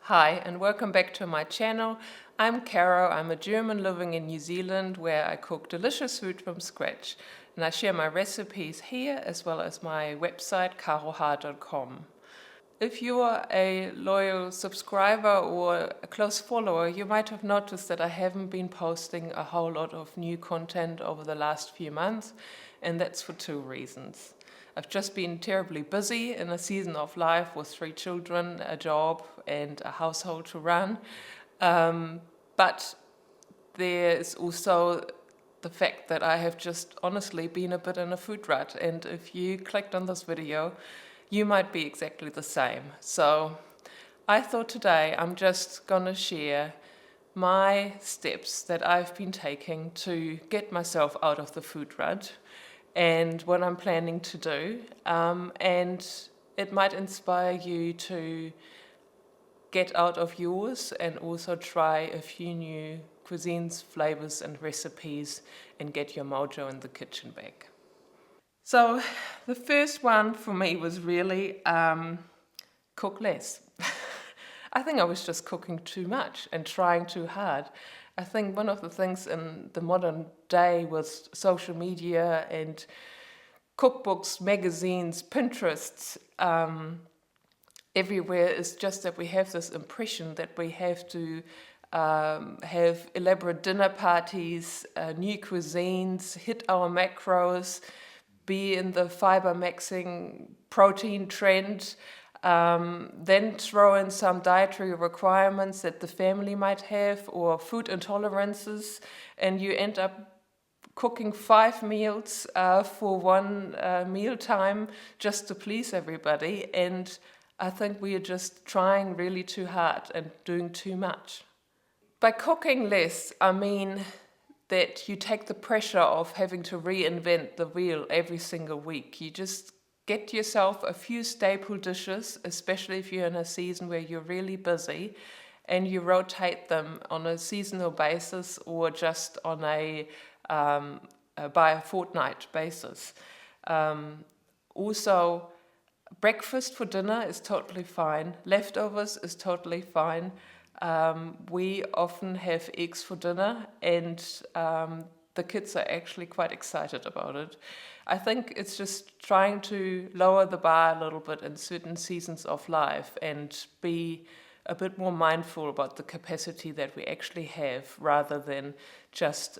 Hi and welcome back to my channel. I'm Caroha. I'm a German living in New Zealand where I cook delicious food from scratch, and I share my recipes here as well as my website caroha.com. If you are a loyal subscriber or a close follower, you might have noticed that I haven't been posting a whole lot of new content over the last few months, and that's for two reasons. I've just been terribly busy in a season of life with 3 children, a job, and a household to run. But there is also the fact that I have just honestly been a bit in a food rut. And if you clicked on this video, you might be exactly the same. So I thought today I'm just gonna share my steps that I've been taking to get myself out of the food rut and what I'm planning to do. And it might inspire you to get out of yours and also try a few new cuisines, flavors, and recipes and get your mojo in the kitchen back. So the first one for me was really cook less. I think I was just cooking too much and trying too hard. I think one of the things in the modern day with social media and cookbooks, magazines, Pinterest, everywhere is just that we have this impression that we have to have elaborate dinner parties, new cuisines, hit our macros, be in the fiber maxing protein trend, then throw in some dietary requirements that the family might have or food intolerances, and you end up cooking 5 meals for one meal time just to please everybody. And I think we are just trying really too hard and doing too much. By cooking less, I mean that you take the pressure of having to reinvent the wheel every single week. You just get yourself a few staple dishes, especially if you're in a season where you're really busy, and you rotate them on a seasonal basis or just on by a fortnight basis. Also, breakfast for dinner is totally fine. Leftovers is totally fine. We often have eggs for dinner, and the kids are actually quite excited about it. I think it's just trying to lower the bar a little bit in certain seasons of life and be a bit more mindful about the capacity that we actually have rather than just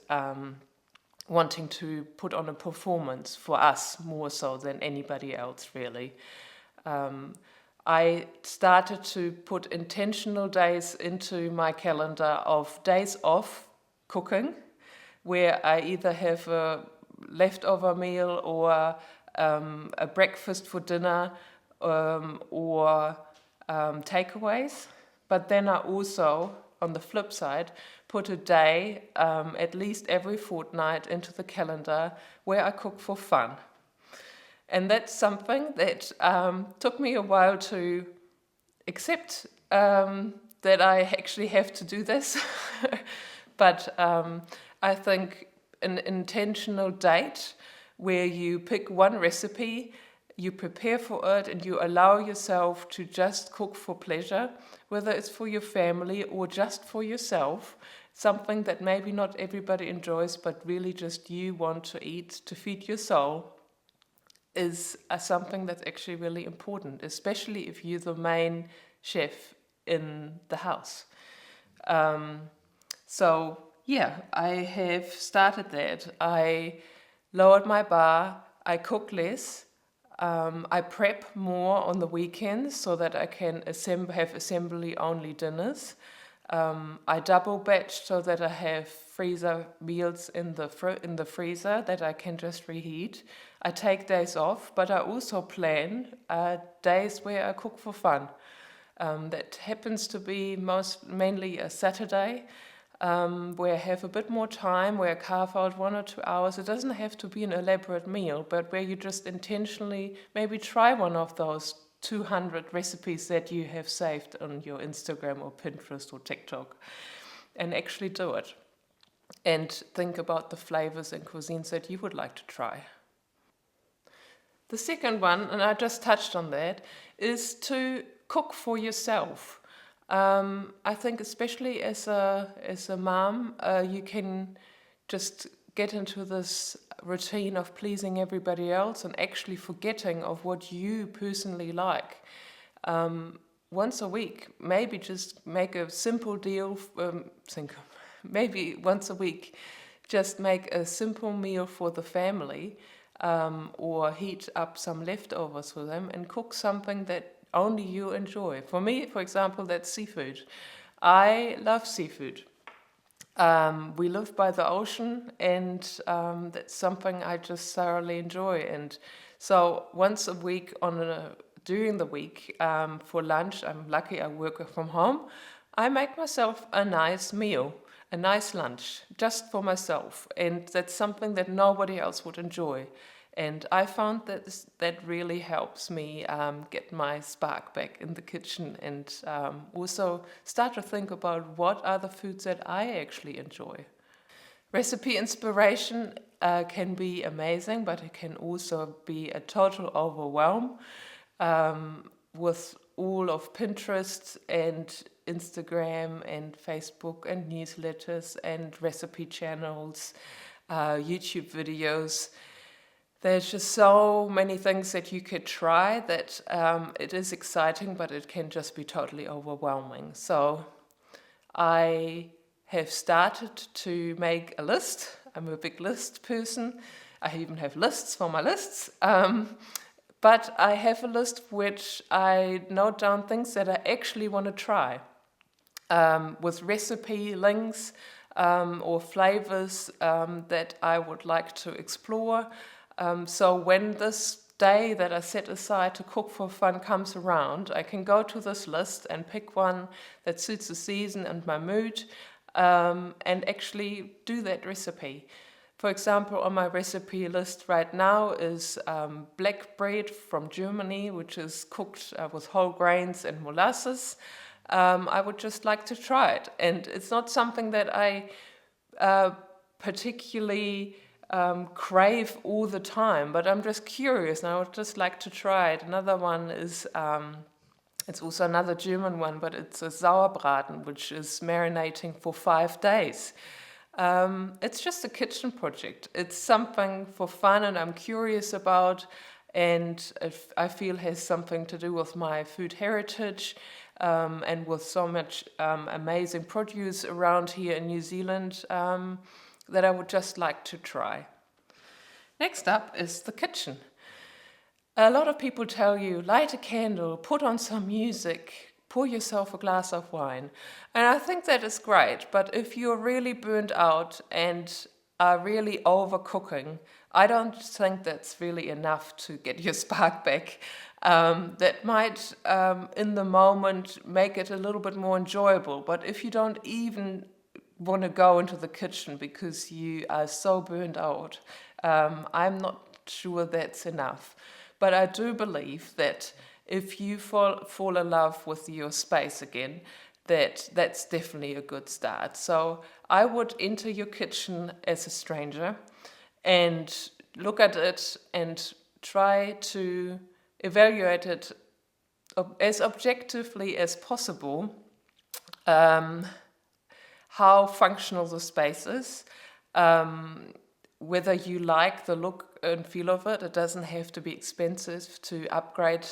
wanting to put on a performance for us more so than anybody else, really. I started to put intentional days into my calendar of days off cooking, where I either have a leftover meal or a breakfast for dinner or takeaways. But then I also, on the flip side, put a day at least every fortnight into the calendar where I cook for fun. And that's something that took me a while to accept that I actually have to do this. But I think an intentional date where you pick one recipe, you prepare for it, and you allow yourself to just cook for pleasure, whether it's for your family or just for yourself, something that maybe not everybody enjoys, but really just you want to eat to feed your soul, is something that's actually really important, especially if you're the main chef in the house. So yeah, I have started that. I lowered my bar, I cook less, I prep more on the weekends so that I can have assembly-only dinners. I double batch so that I have freezer meals in the freezer that I can just reheat. I take days off, but I also plan days where I cook for fun. That happens to be mainly a Saturday, where I have a bit more time, where I carve out 1 or 2 hours. It doesn't have to be an elaborate meal, but where you just intentionally maybe try one of those 200 recipes that you have saved on your Instagram or Pinterest or TikTok and actually do it. And think about the flavors and cuisines that you would like to try. The second one, and I just touched on that, is to cook for yourself. I think especially as a mom, you can just get into this routine of pleasing everybody else and actually forgetting of what you personally like. Once a week, maybe just make a simple deal, maybe once a week, just make a simple meal for the family, or heat up some leftovers for them and cook something that only you enjoy. For me, for example, that's seafood. I love seafood. We live by the ocean, and that's something I just thoroughly enjoy. And so once a week during the week, for lunch, I'm lucky I work from home, I make myself a nice meal, a nice lunch, just for myself. And that's something that nobody else would enjoy. And I found that really helps me get my spark back in the kitchen, and also start to think about what are the foods that I actually enjoy. Recipe inspiration can be amazing, but it can also be a total overwhelm, with all of Pinterest and Instagram and Facebook and newsletters and recipe channels, YouTube videos. There's just so many things that you could try that it is exciting, but it can just be totally overwhelming. So I have started to make a list. I'm a big list person. I even have lists for my lists. But I have a list which I note down things that I actually want to try, with recipe links or flavors that I would like to explore. So when this day that I set aside to cook for fun comes around, I can go to this list and pick one that suits the season and my mood, and actually do that recipe. For example, on my recipe list right now is black bread from Germany, which is cooked with whole grains and molasses. I would just like to try it. And it's not something that I particularly crave all the time, but I'm just curious and I would just like to try it. Another one is, it's also another German one, but it's a Sauerbraten, which is marinating for 5 days. It's just a kitchen project. It's something for fun and I'm curious about, and I feel has something to do with my food heritage, and with so much amazing produce around here in New Zealand, that I would just like to try. Next up is the kitchen. A lot of people tell you, light a candle, put on some music, pour yourself a glass of wine. And I think that is great, but if you're really burnt out and are really overcooking, I don't think that's really enough to get your spark back. That might, in the moment, make it a little bit more enjoyable, but if you don't even want to go into the kitchen because you are so burned out, I'm not sure that's enough. But I do believe that if you fall in love with your space again, that's definitely a good start. So I would enter your kitchen as a stranger and look at it and try to evaluate it as objectively as possible, how functional the space is, whether you like the look and feel of it. It doesn't have to be expensive to upgrade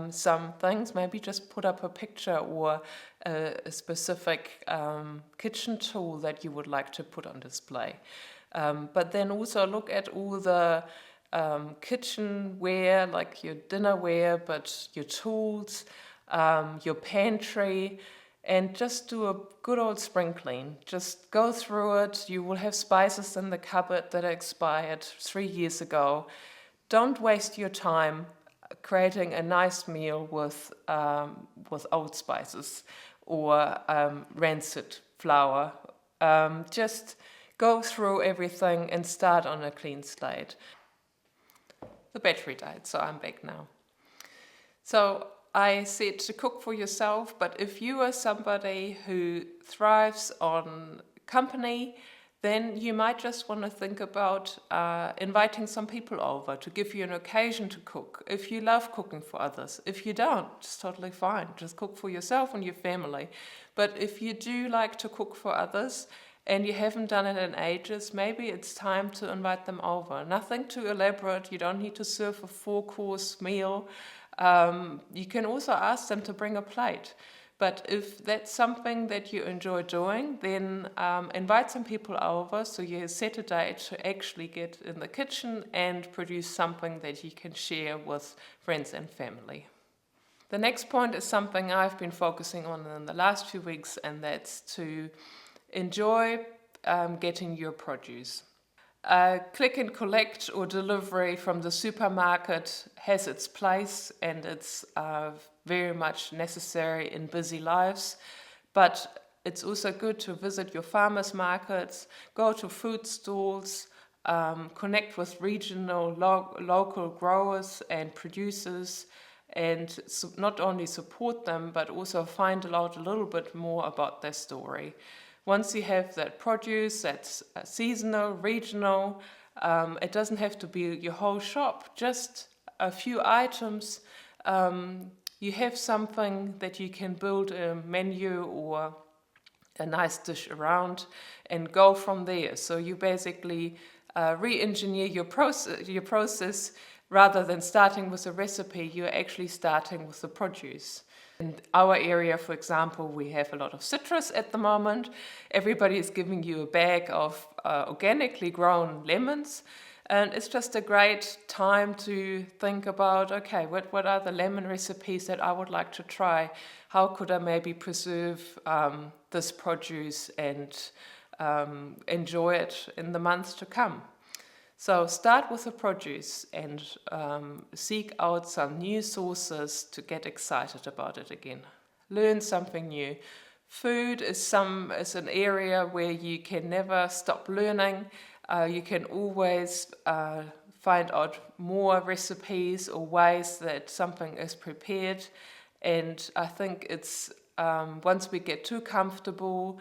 some things. Maybe just put up a picture or a specific kitchen tool that you would like to put on display. But then also look at all the kitchenware, like your dinnerware, but your tools, your pantry, and just do a good old spring clean. Just go through it. You will have spices in the cupboard that are expired 3 years ago. Don't waste your time creating a nice meal with old spices or rancid flour. Just go through everything and start on a clean slate. The battery died, so I'm back now. So I said to cook for yourself, but if you are somebody who thrives on company, then you might just want to think about inviting some people over to give you an occasion to cook. If you love cooking for others, if you don't, it's totally fine. Just cook for yourself and your family. But if you do like to cook for others and you haven't done it in ages, maybe it's time to invite them over. Nothing too elaborate. You don't need to serve a 4-course meal. You can also ask them to bring a plate. But if that's something that you enjoy doing, then invite some people over so you set a date to actually get in the kitchen and produce something that you can share with friends and family. The next point is something I've been focusing on in the last few weeks, and that's to enjoy getting your produce. Click and collect or delivery from the supermarket has its place, and it's very much necessary in busy lives, but it's also good to visit your farmers markets, go to food stalls, connect with regional local growers and producers, and not only support them but also find out a little bit more about their story. Once you have that produce that's seasonal, regional, it doesn't have to be your whole shop, just a few items. You have something that you can build a menu or a nice dish around and go from there. So you basically re-engineer your process. Rather than starting with a recipe, you're actually starting with the produce. In our area, for example, we have a lot of citrus at the moment. Everybody is giving you a bag of organically grown lemons. And it's just a great time to think about, okay, what are the lemon recipes that I would like to try? How could I maybe preserve this produce and enjoy it in the months to come? So start with the produce and seek out some new sources to get excited about it again. Learn something new. Food is an area where you can never stop learning. You can always find out more recipes or ways that something is prepared. And I think it's once we get too comfortable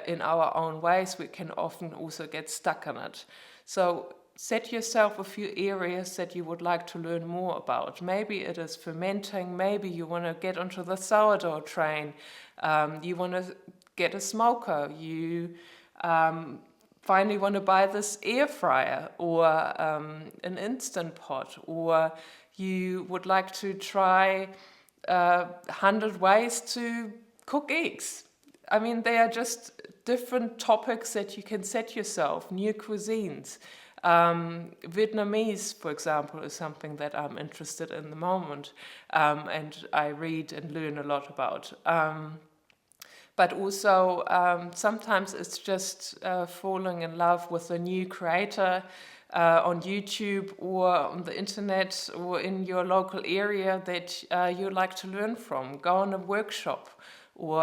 in our own ways, we can often also get stuck in it. So set yourself a few areas that you would like to learn more about. Maybe it is fermenting, maybe you want to get onto the sourdough train, you want to get a smoker, you finally want to buy this air fryer or an Instant Pot, or you would like to try 100 ways to cook eggs. I mean, they are just different topics that you can set yourself, new cuisines. Vietnamese, for example, is something that I'm interested in the moment, and I read and learn a lot about. But also, sometimes it's just falling in love with a new creator on YouTube or on the internet or in your local area that you like to learn from. Go on a workshop or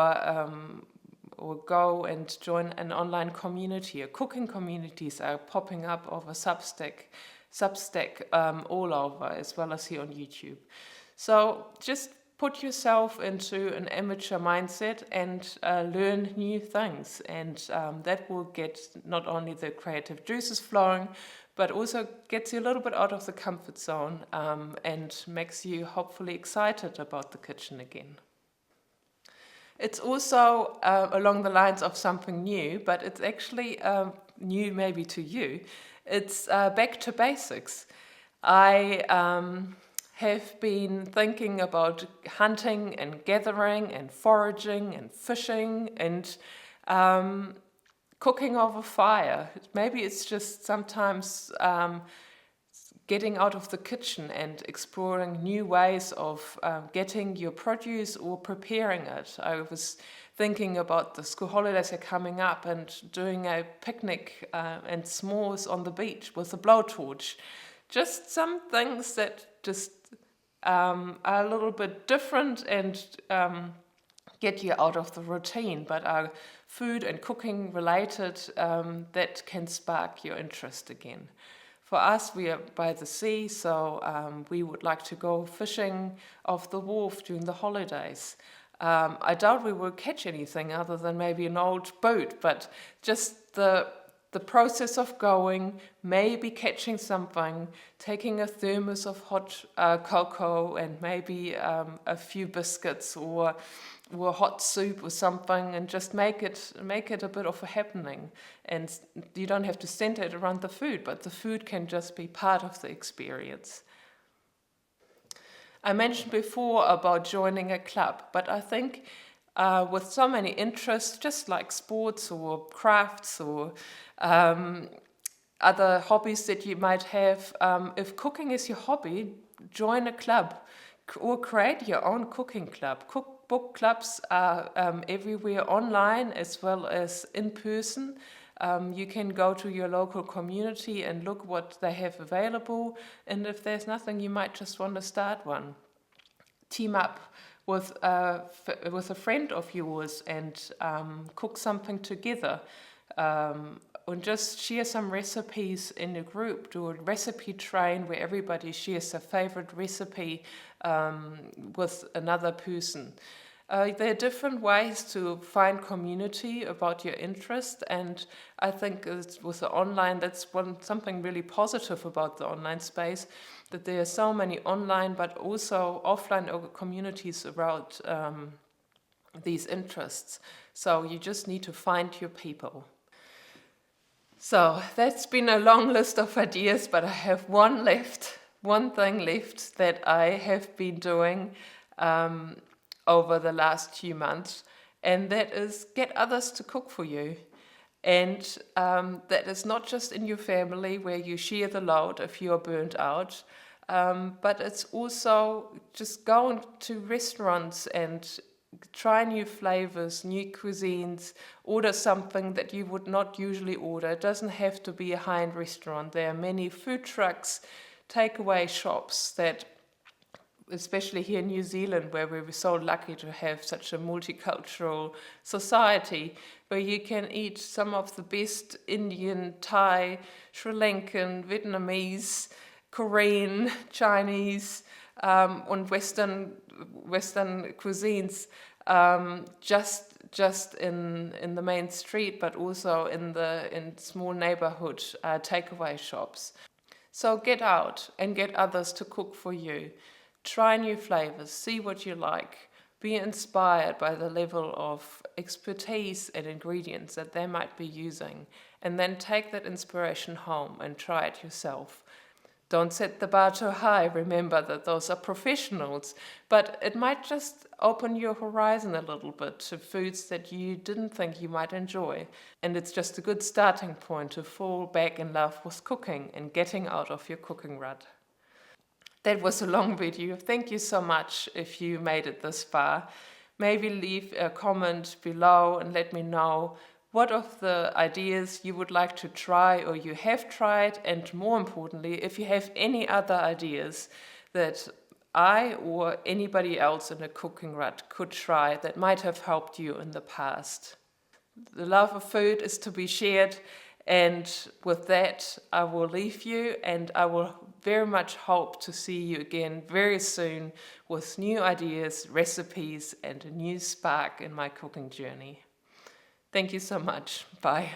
go and join an online community. Cooking communities are popping up over Substack all over, as well as here on YouTube. So just put yourself into an amateur mindset and learn new things, and that will get not only the creative juices flowing, but also gets you a little bit out of the comfort zone and makes you hopefully excited about the kitchen again. It's also along the lines of something new, but it's actually new maybe to you. It's back to basics. I have been thinking about hunting and gathering and foraging and fishing and cooking over fire. Maybe it's just sometimes getting out of the kitchen and exploring new ways of getting your produce or preparing it. I was thinking about the school holidays are coming up and doing a picnic and s'mores on the beach with a blowtorch. Just some things that just are a little bit different and get you out of the routine, but are food and cooking related that can spark your interest again. For us, we are by the sea, so we would like to go fishing off the wharf during the holidays. I doubt we will catch anything other than maybe an old boat, but just the the process of going, maybe catching something, taking a thermos of hot cocoa and maybe a few biscuits or hot soup or something, and just make it a bit of a happening. And you don't have to center it around the food, but the food can just be part of the experience. I mentioned before about joining a club, but I think with so many interests, just like sports or crafts or other hobbies that you might have, if cooking is your hobby, join a club or create your own cooking club. Cookbook clubs are everywhere online as well as in person. You can go to your local community and look what they have available, and if there's nothing, you might just want to start one. Team up with a friend of yours and cook something together, and just share some recipes in a group. Do a recipe train where everybody shares their favorite recipe with another person. There are different ways to find community about your interest, and I think with the online, that's something really positive about the online space, that there are so many online but also offline communities around these interests. So you just need to find your people. So that's been a long list of ideas, but I have one thing left that I have been doing over the last few months, and that is get others to cook for you. And that is not just in your family where you share the load if you're burnt out, but it's also just going to restaurants and try new flavors, new cuisines, order something that you would not usually order. It doesn't have to be a high-end restaurant. There are many food trucks, takeaway shops that, especially here in New Zealand, where we were so lucky to have such a multicultural society, where you can eat some of the best Indian, Thai, Sri Lankan, Vietnamese, Korean, Chinese, and Western cuisines, just in the main street, but also in small neighborhood takeaway shops. So get out and get others to cook for you. Try new flavors, see what you like, be inspired by the level of expertise and ingredients that they might be using, and then take that inspiration home and try it yourself. Don't set the bar too high, remember that those are professionals, but it might just open your horizon a little bit to foods that you didn't think you might enjoy, and it's just a good starting point to fall back in love with cooking and getting out of your cooking rut. That was a long video. Thank you so much if you made it this far. Maybe leave a comment below and let me know what of the ideas you would like to try or you have tried, and more importantly, if you have any other ideas that I or anybody else in a cooking rut could try that might have helped you in the past. The love of food is to be shared, and with that I will leave you, and I will very much hope to see you again very soon with new ideas, recipes, and a new spark in my cooking journey. Thank you so much. Bye.